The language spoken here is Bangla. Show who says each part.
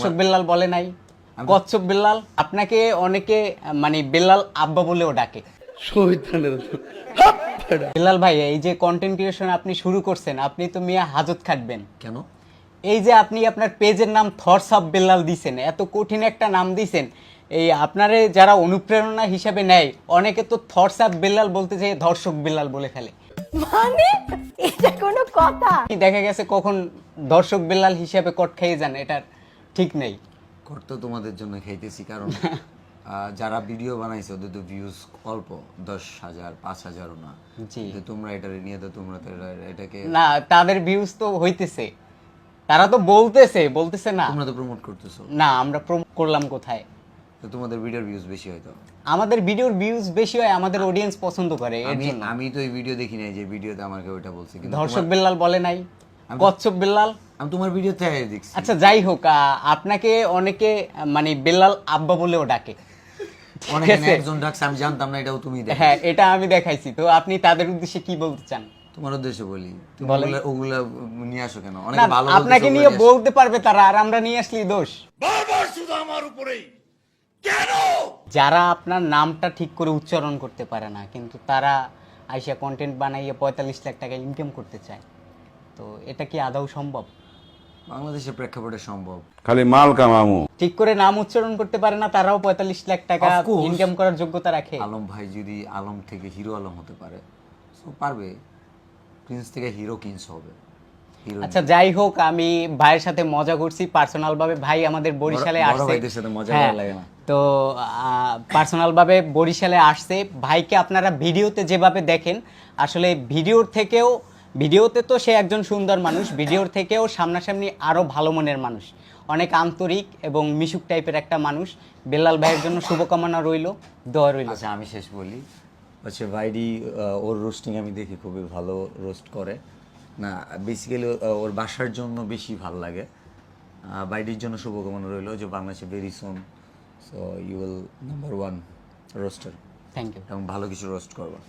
Speaker 1: দর্শক বিল্লাল বলে নাই, কচ্ছপ বিল্লাল। আপনাকে অনেকে মানে বিল্লাল আব্বা বলেও ডাকে। বিল্লাল ভাই, এই যে কন্টেন্ট ক্রিয়েশন আপনি শুরু করছেন, আপনি তো মিয়া হাজত খাটবেন
Speaker 2: কেন?
Speaker 1: এই যে আপনি আপনার পেজের নাম থটস অফ বিল্লাল দিছেন, এত কঠিন একটা নাম দিছেন, এই আপনারে যারা অনুপ্রেরণা হিসেবে নেয় অনেকে তো থটস অফ বিল্লাল বলতে চাই ধর্ষক বিল্লাল বলে ফেলে।
Speaker 3: মানে এটা কোনো কথা?
Speaker 1: দেখা গেছে কখন দর্শক বিল্লাল হিসেবে কট খেয়ে যান, এটার ঠিক নেই।
Speaker 2: কর তো তোমাদের জন্য খাইতেছি, কারণ যারা ভিডিও বানাইছে ওদের তো ভিউজ অল্প, 10,000 5,000ও না।
Speaker 1: জি।
Speaker 2: কিন্তু তোমরা এটা নিয়ে তো তোমরা তো এটাকে
Speaker 1: না, তাদের ভিউজ তো হইতেছে, তারা তো বলতেছে না।
Speaker 2: তোমরা তো প্রমোট করতেছো
Speaker 1: না, আমরা প্রমোট করলাম কোথায়?
Speaker 2: তো তোমাদের ভিডিওর ভিউজ বেশি হয়তো।
Speaker 1: আমাদের ভিডিওর ভিউজ বেশি হয়, আমাদের অডিয়েন্স পছন্দ করে এর জন্য।
Speaker 2: আমি তো এই ভিডিও দেখি নাই যে ভিডিওতে আমাকে ওইটা বলছে, কিন্তু
Speaker 1: ধর্ষক বিল্লাল বলে নাই, কচ্ছপ বিল্লাল।
Speaker 2: আমি তোমার ভিডিওতে দেখছি।
Speaker 1: আচ্ছা যাই হোক, আপনাকে অনেকে মানে বিল্লাল আব্বা বলেও ডাকে।
Speaker 2: অনেকে একজন ডাকছে, আমি জানতাম না, এটাও তুমি দেখো।
Speaker 1: হ্যাঁ, এটা আমি দেখাইছি। তো আপনি তাদের উদ্দেশ্যে কি বলতে চান?
Speaker 2: তোমার উদ্দেশ্যে বলি, তুমি
Speaker 1: বলেন।
Speaker 2: ওগুলা নিয়ে আসো কেন?
Speaker 1: না,
Speaker 2: অনেকে ভালো
Speaker 1: আপনাকে নিয়ে বলতে পারবে তারা, আর আমরা নিয়ে আসলেই দোষ।
Speaker 4: বারবার শুধু আমার উপরেই কেন?
Speaker 1: যারা আপনার নামটা ঠিক করে উচ্চারণ করতে পারে না, কিন্তু তারা আইসা কন্টেন্ট বানাইয়ে 45 লাখ টাকা ইনকাম করতে চায়, তো এটা কি আদৌ সম্ভব?
Speaker 2: বাংলাদেশের প্রেক্ষাপটে সম্ভব।
Speaker 5: খালি মাল কামামু।
Speaker 1: ঠিক করে নাম উচ্চারণ করতে পারে না, তারাও 45 লাখ টাকা
Speaker 2: Of course.
Speaker 1: ইনকাম করার যোগ্যতা রাখে।
Speaker 2: আলম ভাই যদি আলম থেকে হিরো আলম হতে পারে, তো পারবে। প্রিন্স থেকে হিরো কিংস হবে। হিরো
Speaker 1: আচ্ছা যাই হোক, আমি ভাইয়ের সাথে মজা করছি পার্সোনাল ভাবে। ভাই আমাদের বরিশালে
Speaker 2: বড়
Speaker 1: আসছে।
Speaker 2: ভাইদের সাথে মজা
Speaker 1: হ্যাঁ,
Speaker 2: করা লাগে না।
Speaker 1: তো পার্সোনাল ভাবে বরিশালে আসছে। ভাইকে আপনারা ভিডিওতে যেভাবে দেখেন, আসলে ভিডিওতে তো সে একজন সুন্দর মানুষ, ভিডিওর থেকেও সামনাসামনি আরো ভালো মনের মানুষ, অনেক আন্তরিক এবং মিশুক টাইপের একটা মানুষ। বিল্লাল ভাইয়ের জন্য শুভকামনা রইল, দোয়া রইল।
Speaker 2: আচ্ছা আমি শেষ বলি, হচ্ছে ভাইডি ওর রোস্টিং আমি দেখি খুবই ভালো রোস্ট করে। না বেসিক্যালি ওর বাসার জন্য বেশি ভালো লাগে। ভাইডির জন্য শুভকামনা রইল যে বাংলাদেশে very soon, so you will number 1 roster,
Speaker 1: thank you.
Speaker 2: এবং ভালো কিছু রোস্ট করবা।